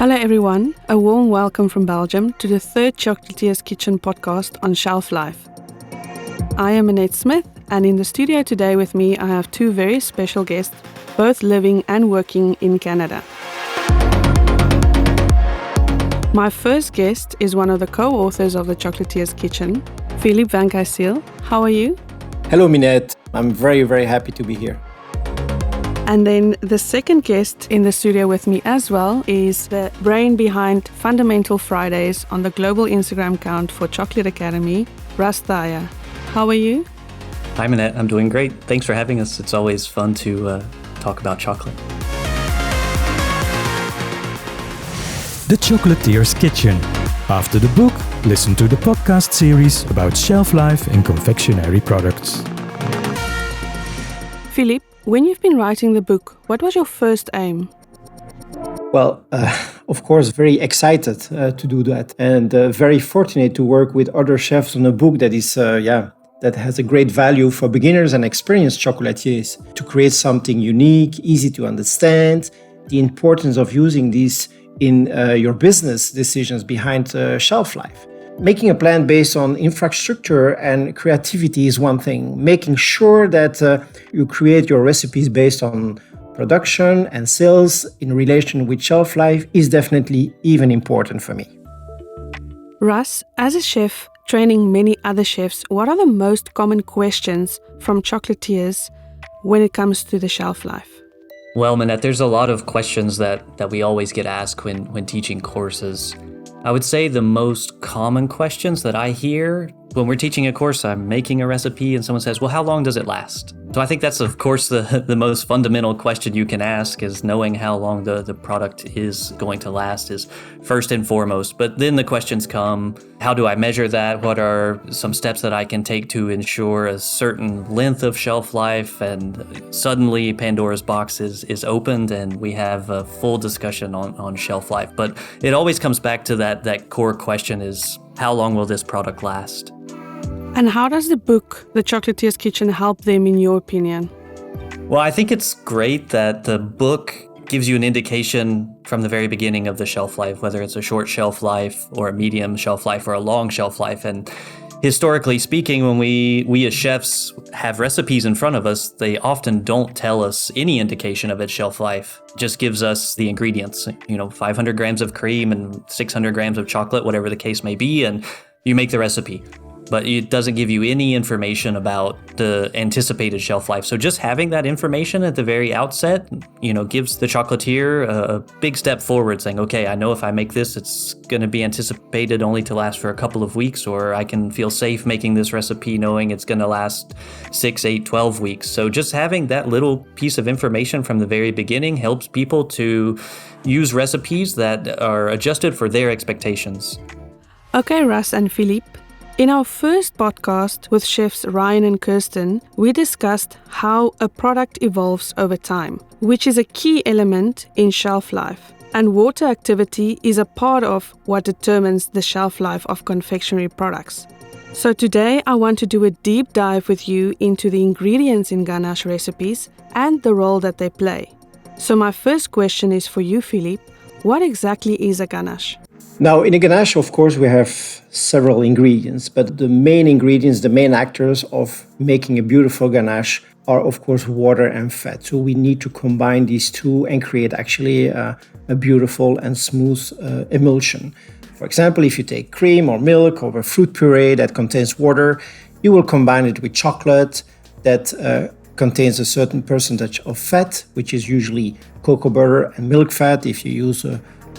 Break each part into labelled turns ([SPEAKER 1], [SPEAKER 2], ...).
[SPEAKER 1] Hello everyone, a warm welcome from Belgium to the third Chocolatier's Kitchen podcast on shelf life. I am Annette Smith, and in the studio today with me I have two very special guests, both living and working in Canada. My first guest is one of the co-authors of the Chocolatier's Kitchen, Philippe Van Kuysiel. How are you?
[SPEAKER 2] Hello Minette, I'm very happy to be here.
[SPEAKER 1] And then the second guest in the studio with me as well is the brain behind Fundamental Fridays on the global Instagram account for Chocolate Academy, Russ Thaya. How are you?
[SPEAKER 3] Hi Minette, I'm doing great. Thanks for having us. It's always fun to talk about chocolate.
[SPEAKER 4] The Chocolatier's Kitchen. After the book, listen to the podcast series about shelf life in confectionery products.
[SPEAKER 1] Philippe, when you've been writing the book, what was your first aim?
[SPEAKER 2] Well, of course, very excited to do that, and very fortunate to work with other chefs on a book that is, that has a great value for beginners and experienced chocolatiers to create something unique, easy to understand, the importance of using these in your business decisions behind shelf life. Making a plan based on infrastructure and creativity is one thing. Making sure that you create your recipes based on production and sales in relation with shelf life is definitely even important for me.
[SPEAKER 1] Russ, as a chef training many other chefs, what are the most common questions from chocolatiers when it comes to the shelf life?
[SPEAKER 3] Well, Minette, there's a lot of questions that we always get asked when teaching courses. I would say the most common questions that I hear when we're teaching a course, I'm making a recipe and someone says, well, how long does it last? So I think that's, of course, the most fundamental question you can ask is knowing how long the product is going to last is first and foremost. But then the questions come, how do I measure that? What are some steps that I can take to ensure a certain length of shelf life? And suddenly Pandora's box is opened and we have a full discussion on shelf life. But it always comes back to that core question is, how long will this product last?
[SPEAKER 1] And how does the book, The Chocolatier's Kitchen, help them in your opinion?
[SPEAKER 3] Well, I think it's great that the book gives you an indication from the very beginning of the shelf life, whether it's a short shelf life or a medium shelf life or a long shelf life. And historically speaking, when we as chefs have recipes in front of us, they often don't tell us any indication of its shelf life. It just gives us the ingredients, 500 grams of cream and 600 grams of chocolate, whatever the case may be, and you make the recipe. But it doesn't give you any information about the anticipated shelf life. So just having that information at the very outset, gives the chocolatier a big step forward saying, okay, I know if I make this, it's going to be anticipated only to last for a couple of weeks, or I can feel safe making this recipe knowing it's going to last 6, 8, 12 weeks. So just having that little piece of information from the very beginning helps people to use recipes that are adjusted for their expectations.
[SPEAKER 1] Okay, Russ and Philippe. In our first podcast with chefs Ryan and Kirsten, we discussed how a product evolves over time, which is a key element in shelf life. And water activity is a part of what determines the shelf life of confectionery products. So today I want to do a deep dive with you into the ingredients in ganache recipes and the role that they play. So my first question is for you, Philippe. What exactly is a ganache?
[SPEAKER 2] Now, in a ganache, of course, we have several ingredients, but the main ingredients, the main actors of making a beautiful ganache are, of course, water and fat. So we need to combine these two and create actually a beautiful and smooth emulsion. For example, if you take cream or milk or a fruit puree that contains water, you will combine it with chocolate that contains a certain percentage of fat, which is usually cocoa butter and milk fat if you use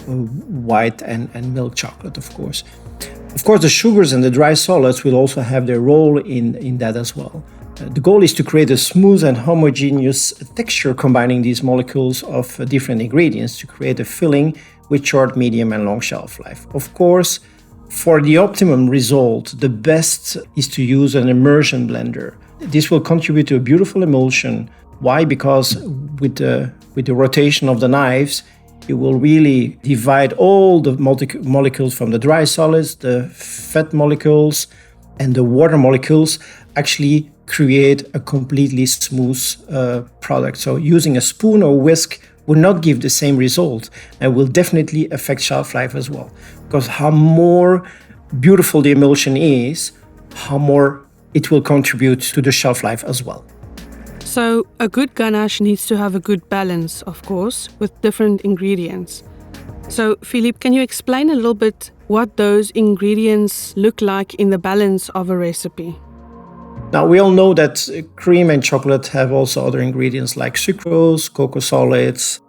[SPEAKER 2] white and milk chocolate, of course. Of course, the sugars and the dry solids will also have their role in that as well. The goal is to create a smooth and homogeneous texture combining these molecules of different ingredients to create a filling with short, medium, and long shelf life. Of course, for the optimum result, the best is to use an immersion blender. This will contribute to a beautiful emulsion. Why? Because with the rotation of the knives, you will really divide all the molecules from the dry solids, the fat molecules, and the water molecules actually create a completely smooth product. So using a spoon or whisk will not give the same result and will definitely affect shelf life as well. Because how more beautiful the emulsion is, how more it will contribute to the shelf life as well.
[SPEAKER 1] So a good ganache needs to have a good balance, of course, with different ingredients. So Philippe, can you explain a little bit what those ingredients look like in the balance of a recipe?
[SPEAKER 2] Now, we all know that cream and chocolate have also other ingredients like sucrose, cocoa solids,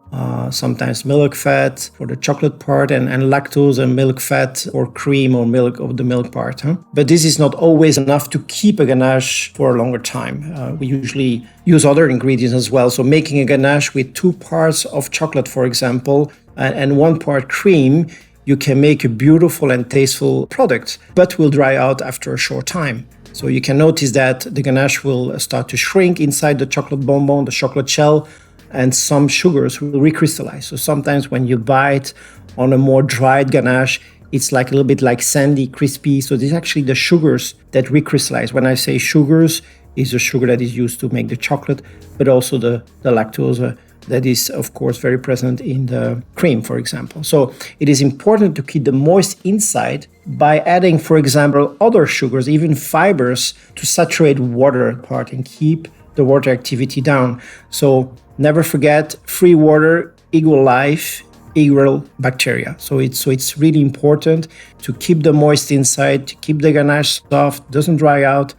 [SPEAKER 2] sometimes milk fat for the chocolate part, and lactose and milk fat or cream or milk of the milk part. But this is not always enough to keep a ganache for a longer time. We usually use other ingredients as well. So making a ganache with 2 parts of chocolate, for example, and 1 part cream, you can make a beautiful and tasteful product, but will dry out after a short time. So you can notice that the ganache will start to shrink inside the chocolate bonbon, the chocolate shell, and some sugars will recrystallize. So sometimes when you bite on a more dried ganache, it's like a little bit like sandy, crispy. So this is actually the sugars that recrystallize. When I say sugars, is the sugar that is used to make the chocolate, but also the lactose that is, of course, very present in the cream, for example. So it is important to keep the moist inside by adding, for example, other sugars, even fibers, to saturate water part and keep the water activity down. So never forget, free water equal life equal bacteria. So it's really important to keep the moist inside, to keep the ganache soft, doesn't dry out.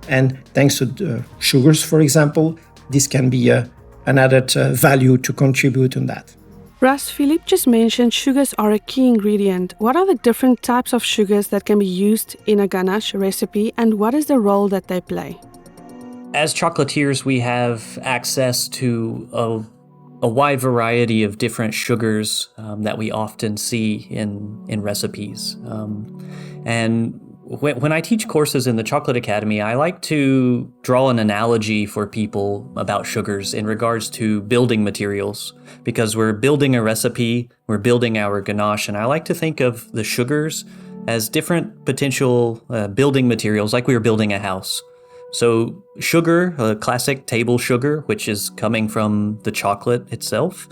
[SPEAKER 2] And thanks to the sugars, for example, this can be an added value to contribute on that.
[SPEAKER 1] Russ, Philippe just mentioned sugars are a key ingredient. What are the different types of sugars that can be used in a ganache recipe, and what is the role that they play?
[SPEAKER 3] As chocolatiers, we have access to a wide variety of different sugars that we often see in recipes. And when I teach courses in the Chocolate Academy, I like to draw an analogy for people about sugars in regards to building materials, because we're building a recipe, we're building our ganache, and I like to think of the sugars as different potential building materials, like we were building a house. So sugar, classic table sugar, which is coming from the chocolate itself,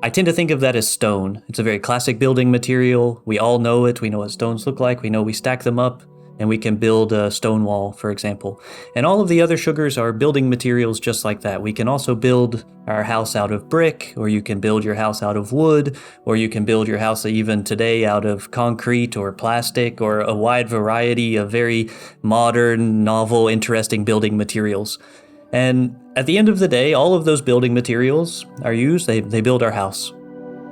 [SPEAKER 3] I tend to think of that as stone. It's a very classic building material. We all know it. We know what stones look like. We know we stack them up and we can build a stone wall, for example. And all of the other sugars are building materials just like that. We can also build our house out of brick, or you can build your house out of wood, or you can build your house even today out of concrete or plastic, or a wide variety of very modern, novel, interesting building materials. And at the end of the day, all of those building materials are used, they build our house.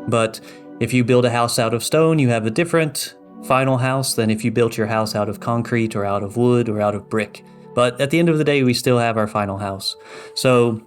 [SPEAKER 3] But if you build a house out of stone, you have a different final house than if you built your house out of concrete or out of wood or out of brick. But at the end of the day, we still have our final house. So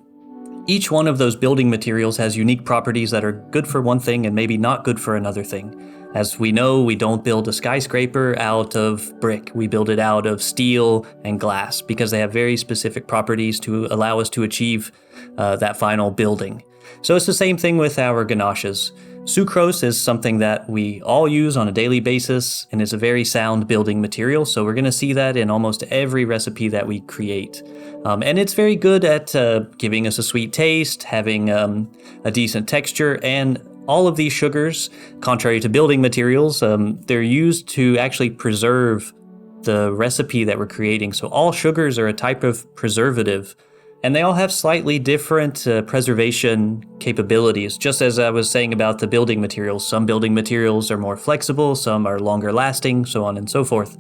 [SPEAKER 3] each one of those building materials has unique properties that are good for one thing and maybe not good for another thing. As we know, we don't build a skyscraper out of brick. We build it out of steel and glass because they have very specific properties to allow us to achieve that final building. So it's the same thing with our ganaches. Sucrose is something that we all use on a daily basis and is a very sound building material. So we're going to see that in almost every recipe that we create. And it's very good at giving us a sweet taste, having a decent texture, and all of these sugars, contrary to building materials, they're used to actually preserve the recipe that we're creating. So all sugars are a type of preservative, and they all have slightly different preservation capabilities. Just as I was saying about the building materials, some building materials are more flexible, some are longer lasting, so on and so forth.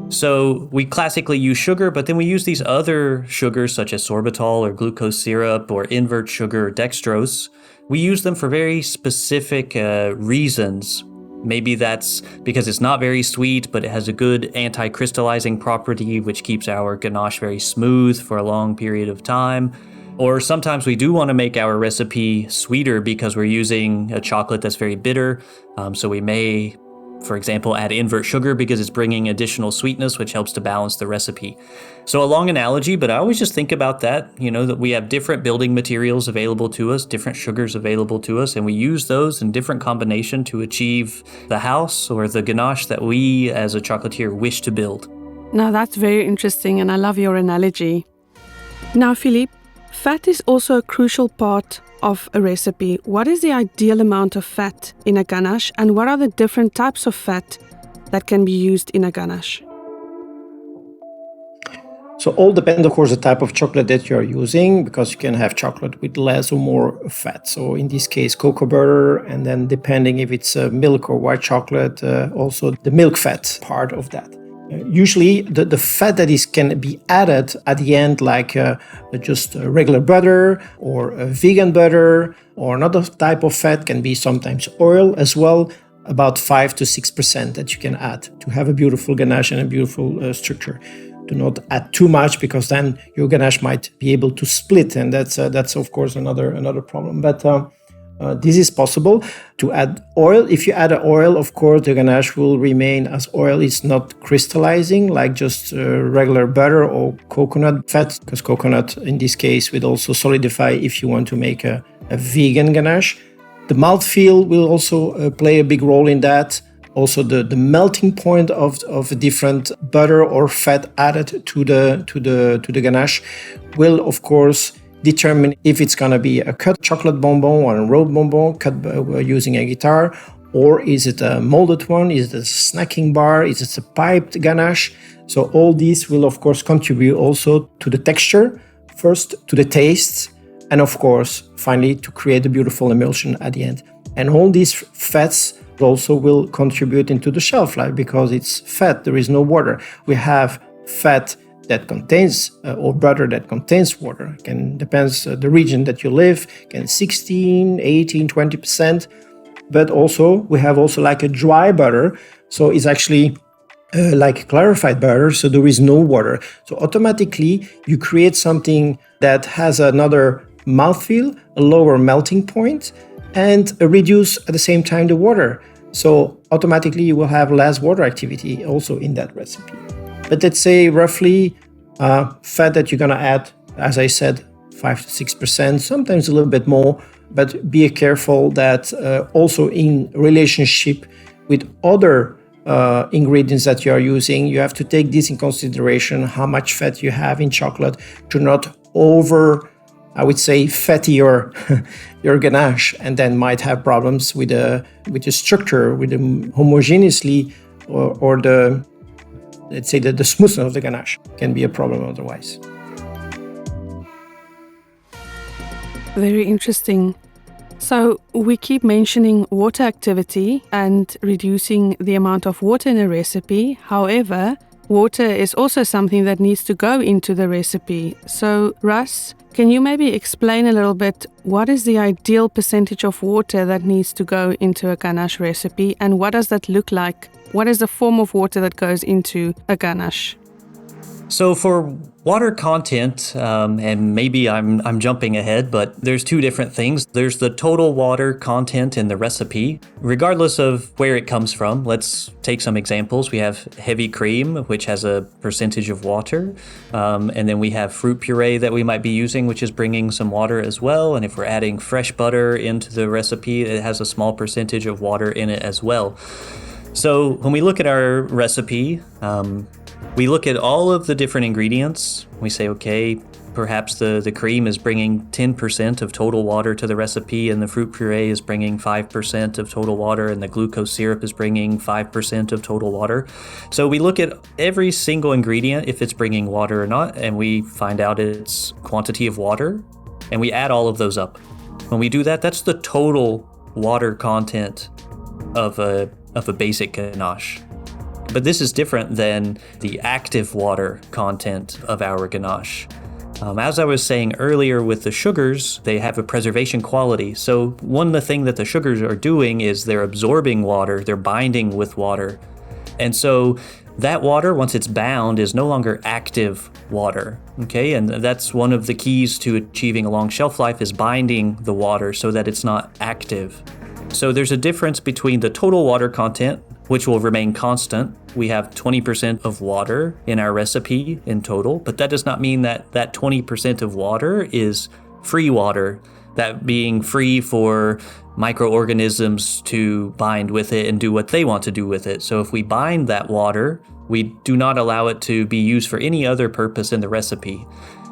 [SPEAKER 3] So we classically use sugar, but then we use these other sugars such as sorbitol or glucose syrup or invert sugar or dextrose. We use them for very specific reasons. Maybe that's because it's not very sweet, but it has a good anti-crystallizing property, which keeps our ganache very smooth for a long period of time. Or sometimes we do want to make our recipe sweeter because we're using a chocolate that's very bitter. So we may, for example, add invert sugar because it's bringing additional sweetness, which helps to balance the recipe. So a long analogy, but I always just think about that, that we have different building materials available to us, different sugars available to us, and we use those in different combination to achieve the house or the ganache that we as a chocolatier wish to build.
[SPEAKER 1] Now that's very interesting, and I love your analogy. Now, Philippe, Fat is also a crucial part of a recipe. What is the ideal amount of fat in a ganache, and what are the different types of fat that can be used in a ganache?
[SPEAKER 2] So all depends, of course, the type of chocolate that you're using, because you can have chocolate with less or more fat. So in this case, cocoa butter, and then depending if it's milk or white chocolate, also the milk fat part of that. Usually the fat that can be added at the end, like just regular butter or vegan butter, or another type of fat can be sometimes oil as well, about 5 to 6% that you can add to have a beautiful ganache and a beautiful structure. Do not add too much, because then your ganache might be able to split, and that's of course another problem. But this is possible to add oil. If you add oil, of course, the ganache will remain as oil. It's not crystallizing like just regular butter or coconut fat, because coconut in this case will also solidify if you want to make a vegan ganache. The mouthfeel will also play a big role in that. Also, the melting point of different butter or fat added to the ganache will, of course, determine if it's going to be a cut chocolate bonbon or a rolled bonbon cut using a guitar, or is it a molded one, is it a snacking bar, is it a piped ganache. So all these will, of course, contribute also to the texture, first to the taste, and of course, finally, to create a beautiful emulsion at the end. And all these fats also will contribute into the shelf life, because it's fat, there is no water. We have fat that contains or butter that contains water. It depends the region that you live, can 16, 18, 20%. But also we have also like a dry butter, so it's actually like clarified butter, so there is no water. So automatically you create something that has another mouthfeel, a lower melting point, and reduce at the same time the water. So automatically you will have less water activity also in that recipe. But let's say roughly fat that you're going to add, as I said, 5 to 6%, sometimes a little bit more, but be careful that also in relationship with other ingredients that you are using, you have to take this in consideration, how much fat you have in chocolate, to not I would say, fatty your ganache, and then might have problems with the structure, with the homogeneously, or the, let's say, the smoothness of the ganache can be a problem otherwise.
[SPEAKER 1] Very interesting. So we keep mentioning water activity and reducing the amount of water in a recipe. However, water is also something that needs to go into the recipe. So Russ, can you maybe explain a little bit what is the ideal percentage of water that needs to go into a ganache recipe, and what does that look like? What is the form of water that goes into a ganache?
[SPEAKER 3] So for water content, and maybe I'm jumping ahead, but there's two different things. There's the total water content in the recipe, regardless of where it comes from. Let's take some examples. We have heavy cream, which has a percentage of water. And then we have fruit puree that we might be using, which is bringing some water as well. And if we're adding fresh butter into the recipe, it has a small percentage of water in it as well. So when we look at our recipe, we look at all of the different ingredients. We say, okay, perhaps the cream is bringing 10% of total water to the recipe, and the fruit puree is bringing 5% of total water, and the glucose syrup is bringing 5% of total water. So we look at every single ingredient, if it's bringing water or not, and we find out its quantity of water, and we add all of those up. When we do that, that's the total water content of a basic ganache. But this is different than the active water content of our ganache. As I was saying earlier with the sugars, they have a preservation quality. So one of the things that the sugars are doing is they're absorbing water, they're binding with water. And so that water, once it's bound, is no longer active water, okay? And that's one of the keys to achieving a long shelf life, is binding the water so that it's not active. So there's a difference between the total water content, which will remain constant. We have 20% of water in our recipe in total, but that does not mean that 20% of water is free water, that being free for microorganisms to bind with it and do what they want to do with it. So if we bind that water, we do not allow it to be used for any other purpose in the recipe.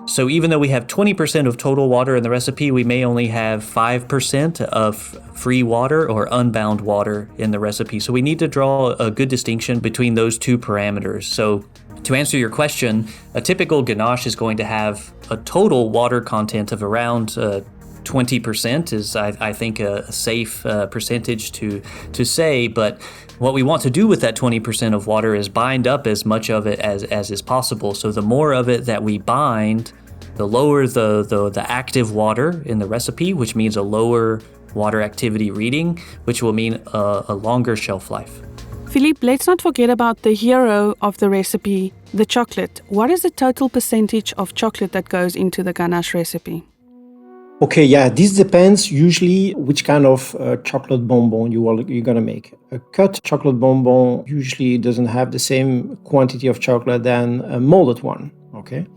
[SPEAKER 3] So even though we have 20% of total water in the recipe, we may only have 5% of free water or unbound water in the recipe. So we need to draw a good distinction between those two parameters. So to answer your question, a typical ganache is going to have a total water content of around 20% is, I think, a safe percentage to say. But what we want to do with that 20% of water is bind up as much of it as is possible. So the more of it that we bind, the lower the active water in the recipe, which means a lower water activity reading, which will mean a longer shelf life.
[SPEAKER 1] Philippe, let's not forget about the hero of the recipe, the chocolate. What is the total percentage of chocolate that goes into the ganache recipe?
[SPEAKER 2] Okay, yeah, this depends usually which kind of chocolate bonbon you're going to make. A cut chocolate bonbon usually doesn't have the same quantity of chocolate than a molded one, okay?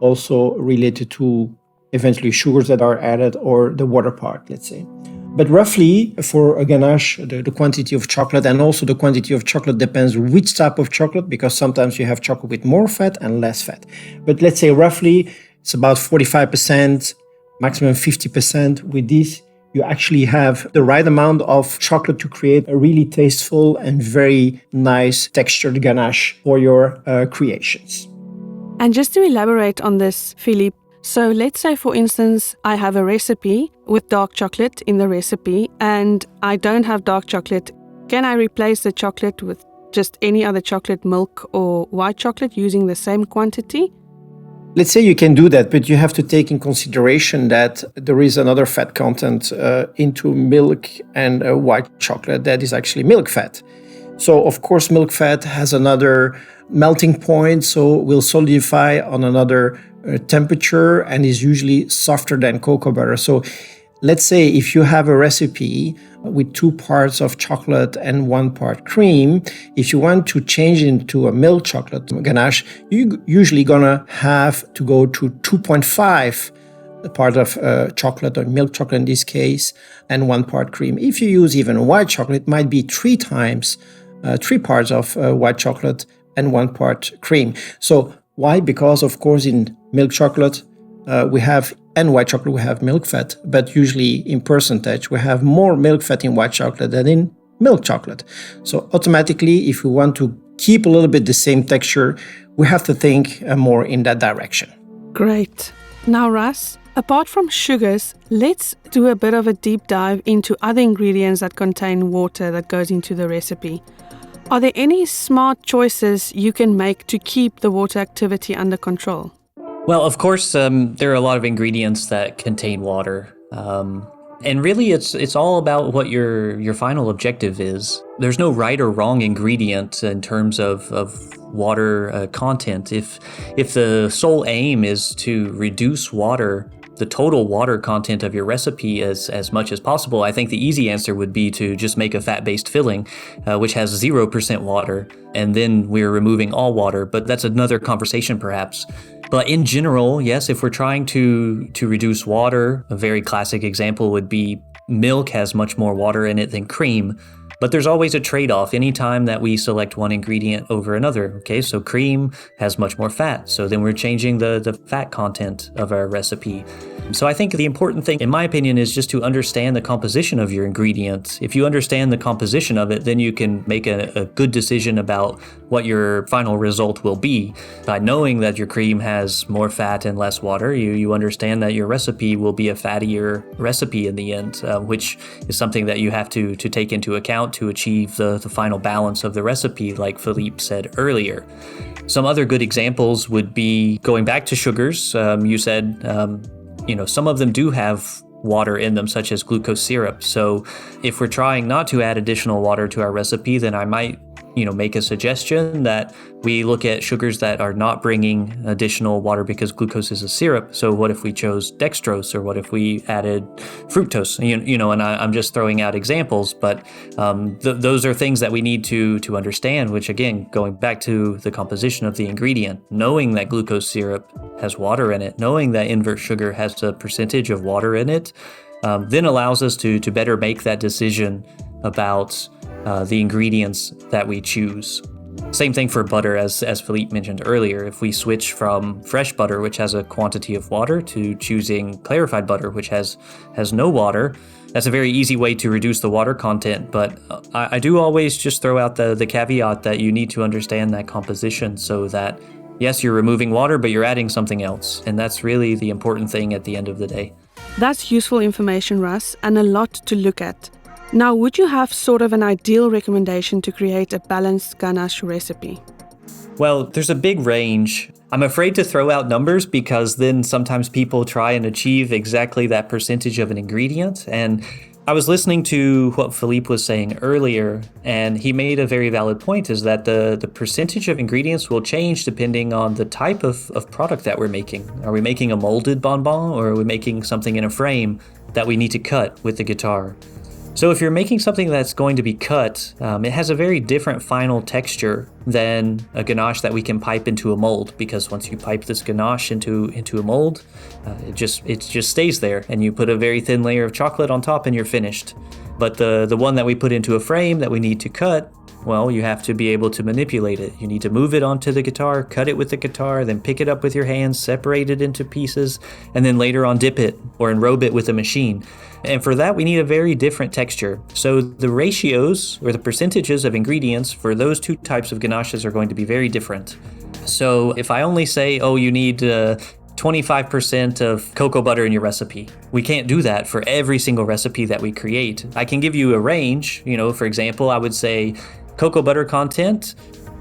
[SPEAKER 2] Also related to eventually sugars that are added or the water part, let's say. But roughly for a ganache, the quantity of chocolate and also the quantity of chocolate depends which type of chocolate, because sometimes you have chocolate with more fat and less fat. But let's say roughly it's about 45%, maximum 50%. With this, you actually have the right amount of chocolate to create a really tasteful and very nice textured ganache for your creations.
[SPEAKER 1] And just to elaborate on this, Philippe, so let's say, for instance, I have a recipe with dark chocolate in the recipe and I don't have dark chocolate. Can I replace the chocolate with just any other chocolate, milk or white chocolate using the same quantity?
[SPEAKER 2] Let's say you can do that, but you have to take in consideration that there is another fat content into milk and white chocolate that is actually milk fat. So, of course, milk fat has another melting point, so will solidify on another temperature and is usually softer than cocoa butter. So, let's say if you have a recipe with 2 parts of chocolate and 1 part cream, if you want to change it into a milk chocolate ganache, you're usually gonna have to go to 2.5 part of chocolate or milk chocolate in this case, and 1 part cream. If you use even white chocolate, it might be 3 times, 3 parts of white chocolate and 1 part cream. So why? Because of course in milk chocolate and white chocolate we have milk fat, but usually in percentage we have more milk fat in white chocolate than in milk chocolate. So automatically, if we want to keep a little bit the same texture, we have to think more in that direction.
[SPEAKER 1] Great. Now, Russ, apart from sugars, let's do a bit of a deep dive into other ingredients that contain water that goes into the recipe. Are there any smart choices you can make to keep the water activity under control?
[SPEAKER 3] Well, of course, there are a lot of ingredients that contain water. And really, it's all about what your final objective is. There's no right or wrong ingredient in terms of water content. If the sole aim is to reduce the total water content of your recipe as much as possible, I think the easy answer would be to just make a fat-based filling, which has 0% water, and then we're removing all water. But that's another conversation, perhaps. But in general, yes, if we're trying to reduce water, a very classic example would be milk has much more water in it than cream. But there's always a trade-off anytime that we select one ingredient over another. Okay, so cream has much more fat, so then we're changing the fat content of our recipe. So I think the important thing, in my opinion, is just to understand the composition of your ingredient. If you understand the composition of it, then you can make a good decision about what your final result will be. By knowing that your cream has more fat and less water, you understand that your recipe will be a fattier recipe in the end, which is something that you have to take into account to achieve the final balance of the recipe, like Philippe said earlier. Some other good examples would be going back to sugars. You said, some of them do have water in them, such as glucose syrup. So if we're trying not to add additional water to our recipe, then I might make a suggestion that we look at sugars that are not bringing additional water because glucose is a syrup. So what if we chose dextrose, or what if we added fructose? And I'm just throwing out examples, but those are things that we need to understand, which again, going back to the composition of the ingredient, knowing that glucose syrup has water in it, knowing that invert sugar has a percentage of water in it, then allows us to better make that decision about the ingredients that we choose. Same thing for butter, as Philippe mentioned earlier. If we switch from fresh butter, which has a quantity of water, to choosing clarified butter, which has no water, that's a very easy way to reduce the water content. But I do always just throw out the caveat that you need to understand that composition so that, yes, you're removing water, but you're adding something else. And that's really the important thing at the end of the day.
[SPEAKER 1] That's useful information, Russ, and a lot to look at. Now, would you have sort of an ideal recommendation to create a balanced ganache recipe?
[SPEAKER 3] Well, there's a big range. I'm afraid to throw out numbers because then sometimes people try and achieve exactly that percentage of an ingredient. And I was listening to what Philippe was saying earlier, and he made a very valid point, is that the percentage of ingredients will change depending on the type of product that we're making. Are we making a molded bonbon, or are we making something in a frame that we need to cut with the guitar? So if you're making something that's going to be cut, it has a very different final texture than a ganache that we can pipe into a mold, because once you pipe this ganache into a mold, it just stays there, and you put a very thin layer of chocolate on top and you're finished. But the one that we put into a frame that we need to cut, well, you have to be able to manipulate it. You need to move it onto the guitar, cut it with the guitar, then pick it up with your hands, separate it into pieces, and then later on dip it or enrobe it with a machine. And for that, we need a very different texture. So the ratios or the percentages of ingredients for those two types of ganaches are going to be very different. So if I only say, you need 25% of cocoa butter in your recipe, we can't do that for every single recipe that we create. I can give you a range. For example, I would say cocoa butter content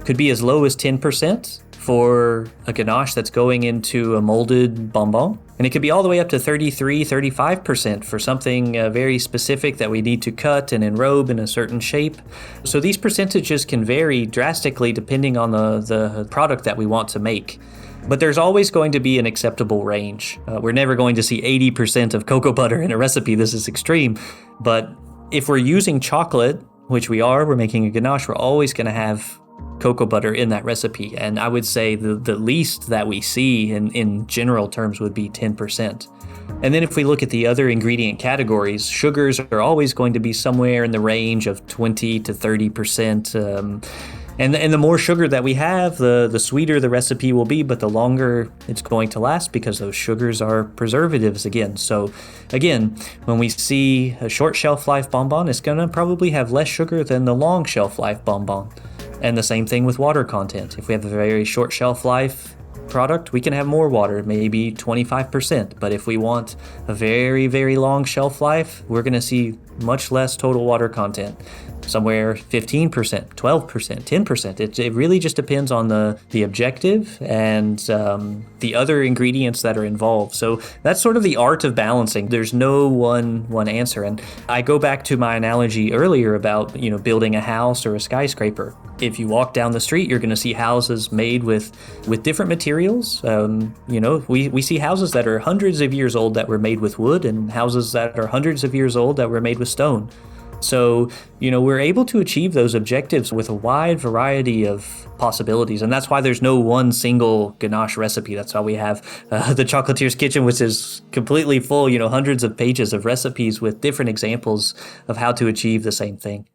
[SPEAKER 3] could be as low as 10% for a ganache that's going into a molded bonbon. And it could be all the way up to 33, 35% for something very specific that we need to cut and enrobe in a certain shape. So these percentages can vary drastically depending on the product that we want to make. But there's always going to be an acceptable range. We're never going to see 80% of cocoa butter in a recipe. This is extreme. But if we're using chocolate, which we're making a ganache, we're always going to have cocoa butter in that recipe. And I would say the least that we see in general terms would be 10%. And then if we look at the other ingredient categories, sugars are always going to be somewhere in the range of 20 to 30%. And the more sugar that we have, the sweeter the recipe will be, but the longer it's going to last because those sugars are preservatives again. So again, when we see a short shelf life bonbon, it's going to probably have less sugar than the long shelf life bonbon. And the same thing with water content. If we have a very short shelf life product, we can have more water, maybe 25%. But if we want a very, very long shelf life, we're going to see much less total water content. Somewhere 15%, 12%, 10%. It really just depends on the objective and the other ingredients that are involved. So that's sort of the art of balancing. There's no one answer. And I go back to my analogy earlier about building a house or a skyscraper. If you walk down the street, you're going to see houses made with different materials. We see houses that are hundreds of years old that were made with wood, and houses that are hundreds of years old that were made with stone. So, we're able to achieve those objectives with a wide variety of possibilities. And that's why there's no one single ganache recipe. That's why we have the Chocolatier's Kitchen, which is completely full, hundreds of pages of recipes with different examples of how to achieve the same thing.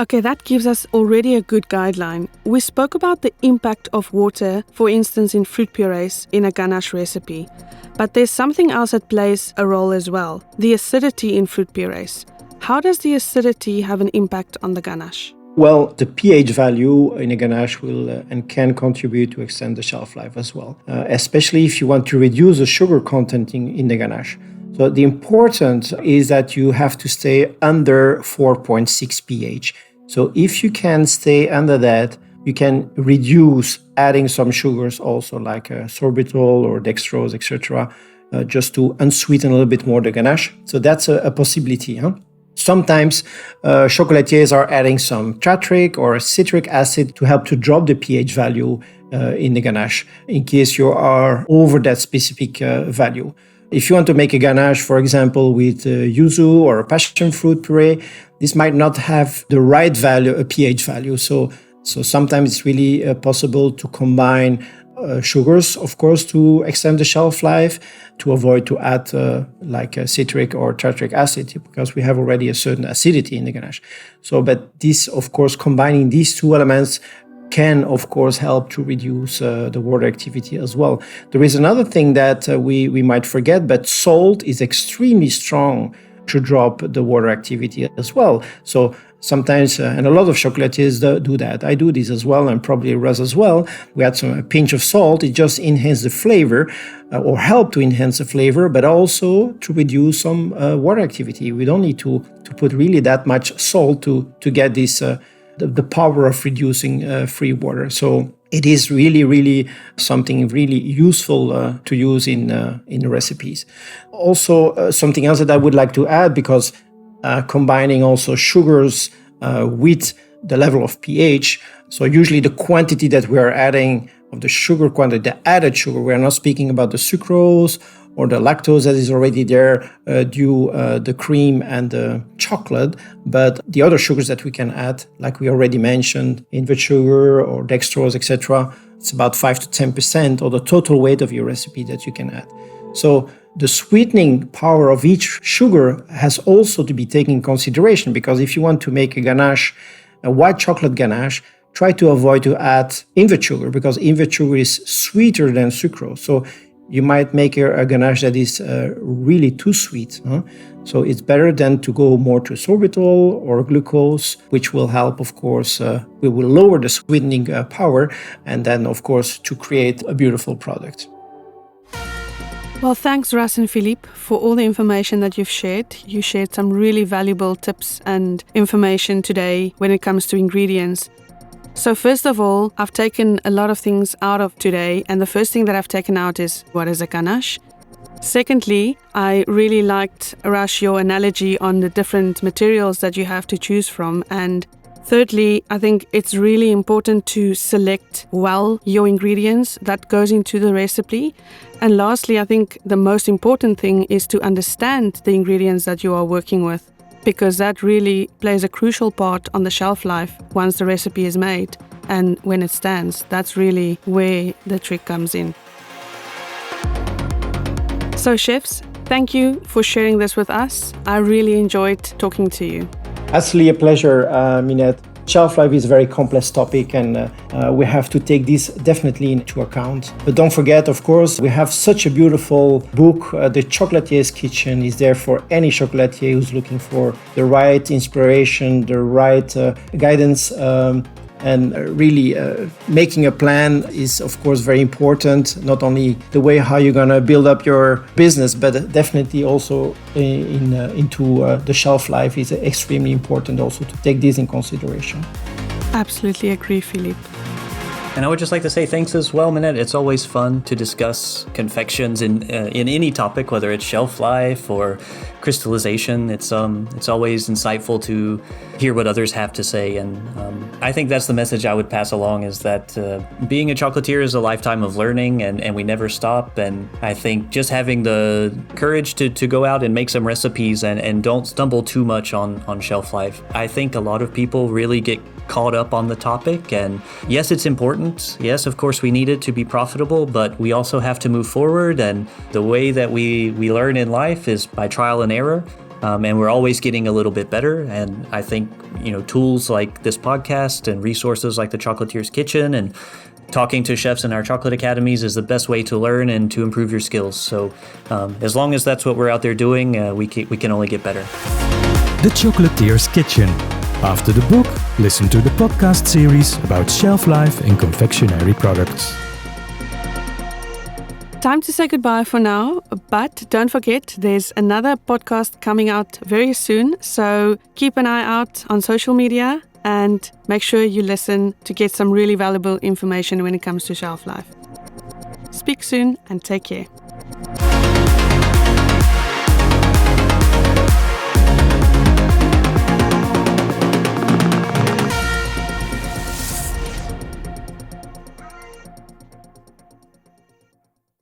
[SPEAKER 1] Okay, that gives us already a good guideline. We spoke about the impact of water, for instance, in fruit purees in a ganache recipe. But there's something else that plays a role as well, the acidity in fruit purees. How does the acidity have an impact on the ganache?
[SPEAKER 2] Well, the pH value in a ganache will and can contribute to extend the shelf life as well, especially if you want to reduce the sugar content in the ganache. So the important is that you have to stay under 4.6 pH. So if you can stay under that, you can reduce adding some sugars also like sorbitol or dextrose, etc., just to unsweeten a little bit more the ganache. So that's a possibility. Sometimes chocolatiers are adding some tartric or citric acid to help to drop the pH value in the ganache in case you are over that specific value. If you want to make a ganache, for example, with yuzu or a passion fruit puree, this might not have the right value, a pH value. So sometimes it's really possible to combine sugars, of course, to extend the shelf life, to avoid to add like citric or tartric acid, because we have already a certain acidity in the ganache. So, but this, of course, combining these two elements can, of course, help to reduce the water activity as well. There is another thing that we might forget, but salt is extremely strong to drop the water activity as well. So sometimes, and a lot of chocolatiers do that. I do this as well, and probably Russ as well. We add a pinch of salt. It just enhances the flavor or help to enhance the flavor, but also to reduce some water activity. We don't need to put really that much salt to get this the power of reducing free water. So it is really something really useful to use in recipes. Also, something else that I would like to add, because combining also sugars with the level of pH. So usually the quantity that we are adding of the sugar quantity, the added sugar, we are not speaking about the sucrose or the lactose that is already there due the cream and the chocolate, but the other sugars that we can add, like we already mentioned, invert sugar or dextrose, etc. It's about 5 to 10% of the total weight of your recipe that you can add. So the sweetening power of each sugar has also to be taken in consideration, because if you want to make a ganache, a white chocolate ganache, try to avoid to add invert sugar, because invert sugar is sweeter than sucrose. So you might make a ganache that is really too sweet. So it's better than to go more to sorbitol or glucose, which will help, of course, we will lower the sweetening power, and then, of course, to create a beautiful product.
[SPEAKER 1] Well, thanks, Russ and Philippe, for all the information that you've shared. You shared some really valuable tips and information today when it comes to ingredients. So first of all, I've taken a lot of things out of today, and the first thing that I've taken out is what is a ganache. Secondly, I really liked, Russ, your analogy on the different materials that you have to choose from. And thirdly, I think it's really important to select well your ingredients that goes into the recipe. And lastly, I think the most important thing is to understand the ingredients that you are working with, because that really plays a crucial part on the shelf life once the recipe is made. And when it stands, that's really where the trick comes in. So chefs, thank you for sharing this with us. I really enjoyed talking to you.
[SPEAKER 2] Absolutely a pleasure, Minette. Shelf life is a very complex topic, and we have to take this definitely into account. But don't forget, of course, we have such a beautiful book. The Chocolatier's Kitchen is there for any chocolatier who's looking for the right inspiration, the right guidance. And really making a plan is, of course, very important. Not only the way how you're going to build up your business, but definitely also into the shelf life is extremely important also to take this in consideration.
[SPEAKER 1] Absolutely agree, Philippe.
[SPEAKER 3] And I would just like to say thanks as well, Minette. It's always fun to discuss confections in any topic, whether it's shelf life or crystallization. It's always insightful to hear what others have to say. And I think that's the message I would pass along, is that being a chocolatier is a lifetime of learning, and we never stop. And I think just having the courage to go out and make some recipes and don't stumble too much on shelf life. I think a lot of people really get caught up on the topic, and yes, it's important. Yes, of course, we need it to be profitable, but we also have to move forward, and the way that we learn in life is by trial and error, and we're always getting a little bit better. And I think, tools like this podcast and resources like the Chocolatier's Kitchen and talking to chefs in our chocolate academies is the best way to learn and to improve your skills. So as long as that's what we're out there doing, we can only get better.
[SPEAKER 4] The Chocolatier's Kitchen. After the book, listen to the podcast series about shelf life in confectionery products.
[SPEAKER 1] Time to say goodbye for now, but don't forget there's another podcast coming out very soon, so keep an eye out on social media and make sure you listen to get some really valuable information when it comes to shelf life. Speak soon and take care.